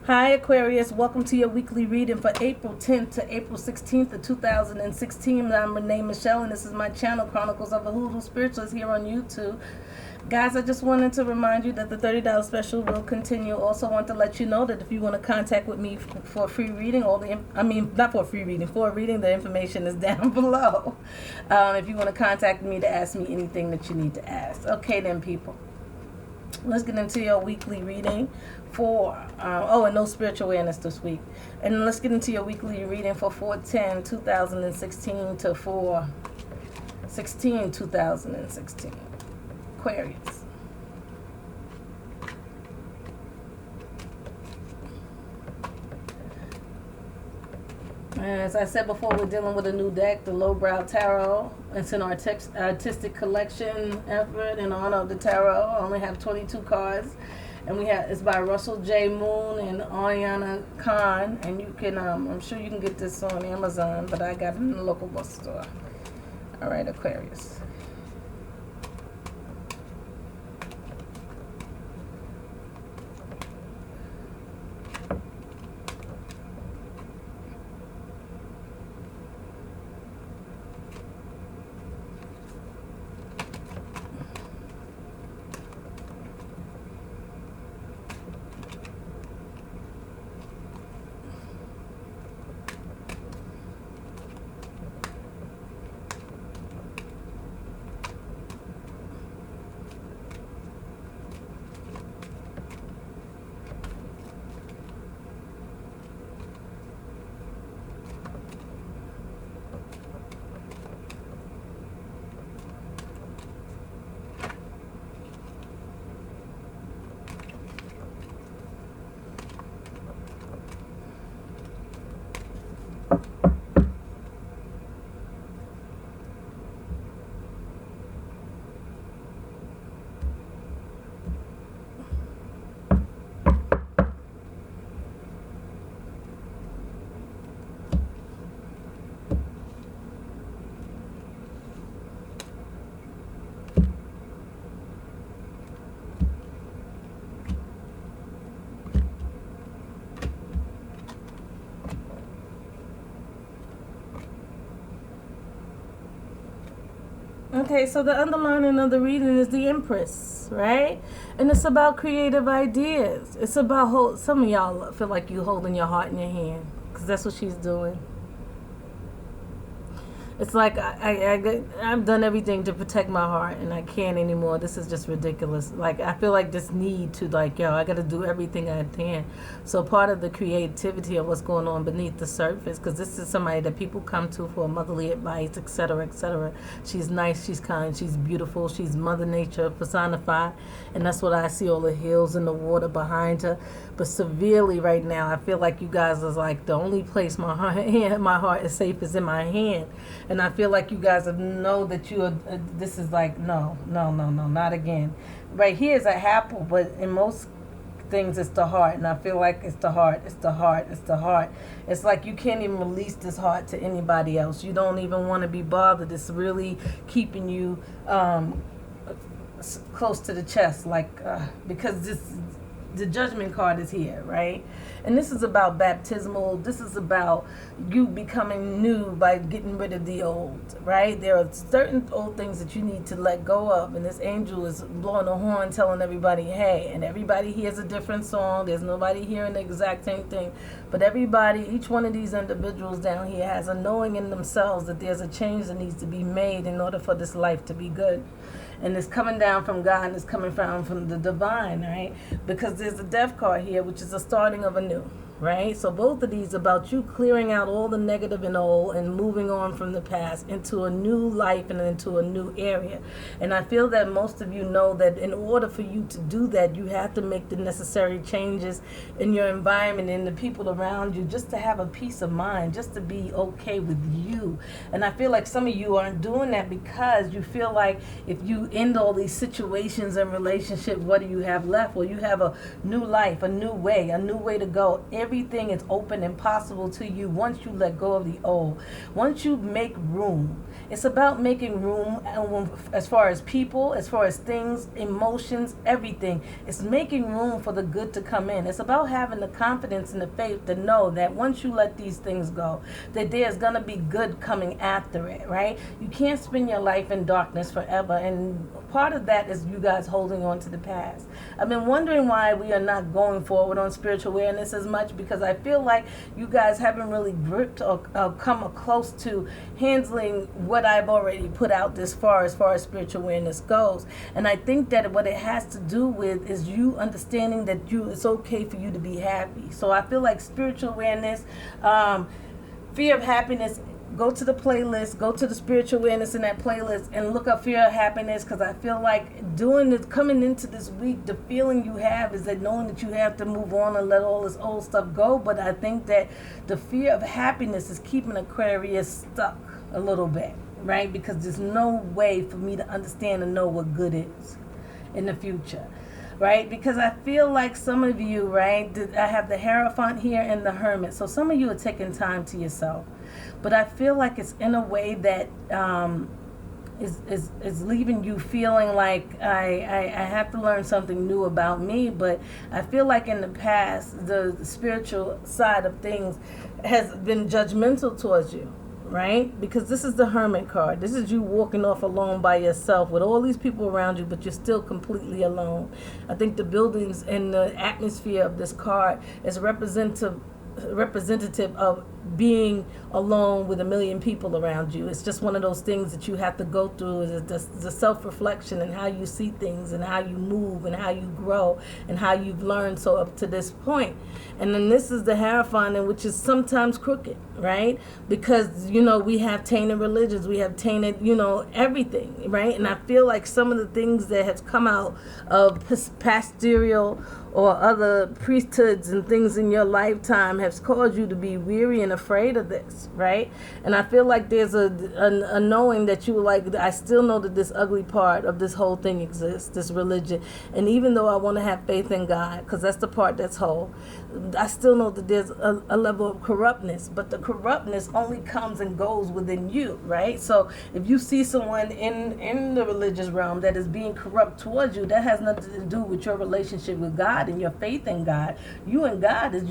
Hi Aquarius, welcome to your weekly reading for April 10th to April 16th of 2016. I'm Renee Michelle and this is my channel, Chronicles of a Hoodoo Spiritualist, here on YouTube. Guys, I just wanted to remind you that the $30 special will continue. Also want to let you know that if you want to contact with me for a free reading, not for a free reading, for a reading, the information is down below. If you want to contact me to ask me anything that you need to ask. Okay then, people. Let's get into your weekly reading for, and no spiritual awareness this week. And let's get into your weekly reading for 4/10/2016 to 4/16/2016. Aquarius. As I said before, we're dealing with a new deck, the Lowbrow Tarot. It's an artistic collection effort in honor of the tarot. I only have 22 cards. And it's by Russell J. Moon and Ariana Khan. And you can, I'm sure you can get this on Amazon, but I got it in the local bookstore. All right, Aquarius. Okay, so the underlining of the reading is the Empress, right? And it's about creative ideas. It's about, some of y'all feel like you holding your heart in your hand, because that's what she's doing. It's like I've done everything to protect my heart and I can't anymore. This is just ridiculous. Like, I feel like this need to, like, I got to do everything I can. So part of the creativity of what's going on beneath the surface, because this is somebody that people come to for motherly advice, etc., etc. She's nice, she's kind, she's beautiful, she's Mother Nature personified. And that's what I see, all the hills and the water behind her. But severely right now, I feel like you guys is like, the only place my heart is safe is in my hand. And I feel like you guys know that this is like, no, not again. Right here is a apple, but in most things it's the heart. And I feel like it's the heart. It's like you can't even release this heart to anybody else. You don't even want to be bothered. It's really keeping you close to the chest, because the judgment card is here, right? And this is about baptismal. This is about you becoming new by getting rid of the old, right? There are certain old things that you need to let go of. And this angel is blowing a horn telling everybody, hey, and everybody hears a different song. There's nobody hearing the exact same thing. But everybody, each one of these individuals down here has a knowing in themselves that there's a change that needs to be made in order for this life to be good. And it's coming down from God and it's coming from the divine, right? Because there's a death card here, which is the starting of a new, right? So both of these about you clearing out all the negative and old and moving on from the past into a new life and into a new area. And I feel that most of you know that in order for you to do that, you have to make the necessary changes in your environment and the people around you, just to have a peace of mind, just to be okay with you. And I feel like some of you aren't doing that because you feel like if you end all these situations and relationships, what do you have left? Well, you have a new life, a new way to go. everything is open and possible to you once you let go of the old. Once you make room. It's about making room as far as people, as far as things, emotions, everything. It's making room for the good to come in. It's about having the confidence and the faith to know that once you let these things go, that there's going to be good coming after it, right? You can't spend your life in darkness forever. And part of that is you guys holding on to the past. I've been wondering why we are not going forward on spiritual awareness as much, because I feel like you guys haven't really gripped or come close to handling what I've already put out this far as spiritual awareness goes. And I think that what it has to do with is you understanding that it's okay for you to be happy. So I feel like spiritual awareness, fear of happiness, go to the playlist, go to the spiritual awareness in that playlist and look up fear of happiness, because I feel like coming into this week, the feeling you have is that knowing that you have to move on and let all this old stuff go. But I think that the fear of happiness is keeping Aquarius stuck a little bit, right? Because there's no way for me to understand and know what good is in the future. Right? Because I feel like some of you, right, I have the Hierophant here and the Hermit. So some of you are taking time to yourself. But I feel like it's in a way that is leaving you feeling like I have to learn something new about me. But I feel like in the past, the spiritual side of things has been judgmental towards you. Right? Because this is the Hermit card. This is you walking off alone by yourself with all these people around you, but you're still completely alone. I think the buildings and the atmosphere of this card is representative of being alone with a million people around you. It's just one of those things that you have to go through, is the self-reflection and how you see things and how you move and how you grow and how you've learned so up to this point. And then this is the Hierophant, which is sometimes crooked, right? Because, we have tainted religions, we have tainted, everything, right? And I feel like some of the things that have come out of pastoral or other priesthoods and things in your lifetime has caused you to be weary and afraid of this, right? And I feel like there's a knowing that you like, I still know that this ugly part of this whole thing exists, this religion. And even though I want to have faith in God, because that's the part that's whole, I still know that there's a level of corruptness, but the corruptness only comes and goes within you, right? So if you see someone in the religious realm that is being corrupt towards you, that has nothing to do with your relationship with God and your faith in God. You and God is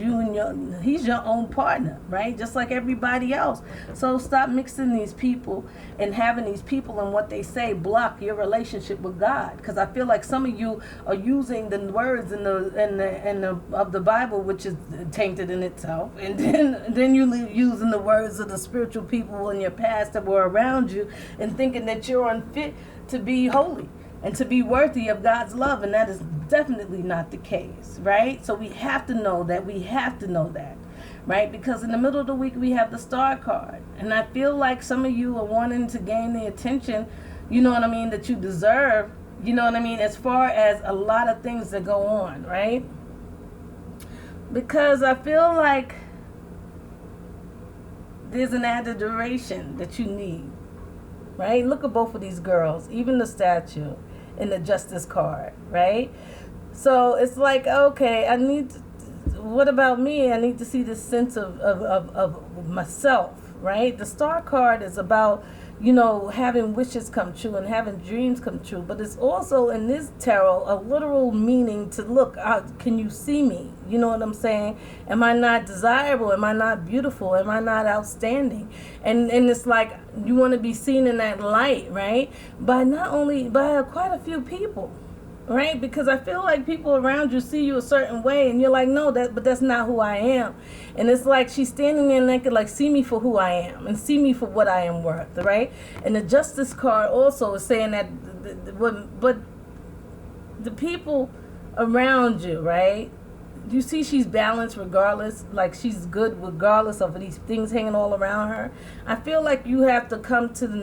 He's your own partner, right? Just like everybody else. So stop mixing these people and having these people and what they say block your relationship with God. Because I feel like some of you are using the words in the of the Bible, which is tainted in itself, and then you using the words of the spiritual people in your past that were around you, and thinking that you're unfit to be holy and to be worthy of God's love, and that is definitely not the case, right? So we have to know that. Right? Because in the middle of the week we have the Star card, and I feel like some of you are wanting to gain the attention, that you deserve, as far as a lot of things that go on, right? Because I feel like there's an adoration that you need, right? Look at both of these girls, even the statue and the Justice card, right? So it's like, okay, what about me? I need to see this sense of myself, right? The Star card is about, having wishes come true and having dreams come true. But it's also in this tarot a literal meaning to look out. Can you see me? You know what I'm saying? Am I not desirable? Am I not beautiful? Am I not outstanding? And it's like you want to be seen in that light, right? By quite a few people. Right? Because I feel like people around you see you a certain way and you're like, no, but that's not who I am. And it's like she's standing there naked, like, see me for who I am and see me for what I am worth, right? And the Justice card also is saying that, but the people around you, right? You see she's balanced regardless, like she's good regardless of these things hanging all around her. I feel like you have to come to the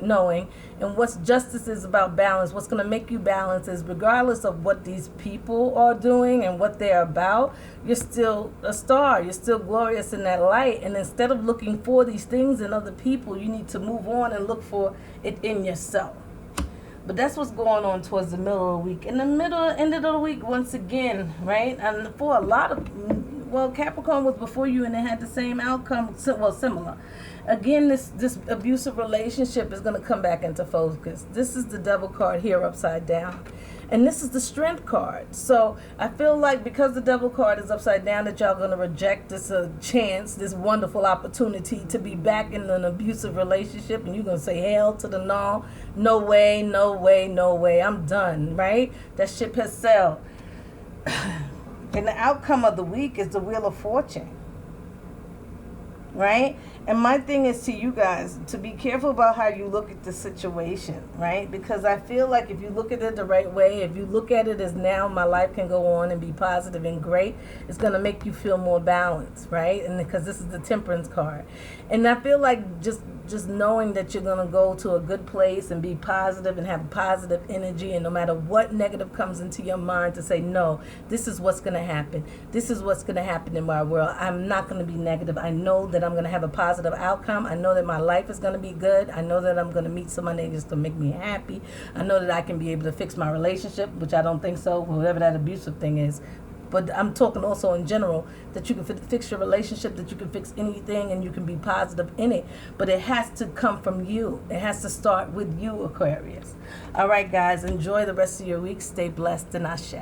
knowing, and what's justice is about balance. What's going to make you balance is regardless of what these people are doing and what they're about, you're still a star. You're still glorious in that light. And instead of looking for these things in other people, you need to move on and look for it in yourself. But that's what's going on towards the middle of the week. In the end of the week, once again, right? And for a lot of well, Capricorn was before you and it had the same outcome, well, similar. Again, this abusive relationship is going to come back into focus. This is the Devil card here upside down. And this is the Strength card. So I feel like because the Devil card is upside down, that y'all going to reject this chance, this wonderful opportunity to be back in an abusive relationship. And you're going to say, hell to the no. No way, no way, no way. I'm done, right? That ship has sailed. And the outcome of the week is the Wheel of Fortune. Right? And my thing is to you guys to be careful about how you look at the situation, right? Because I feel like if you look at it the right way, if you look at it as now my life can go on and be positive and great, it's going to make you feel more balanced, right? And because this is the Temperance card. And I feel like just knowing that you're going to go to a good place and be positive and have positive energy, and no matter what negative comes into your mind, to say, no, this is what's going to happen. This is what's going to happen in my world. I'm not going to be negative. I know that I'm going to have a positive outcome. I know that my life is going to be good. I know that I'm going to meet somebody that's going to make me happy. I know that I can be able to fix my relationship, which I don't think so, whatever that abusive thing is. But I'm talking also in general that you can fix your relationship, that you can fix anything, and you can be positive in it. But it has to come from you. It has to start with you, Aquarius. All right, guys, enjoy the rest of your week. Stay blessed, and ashe.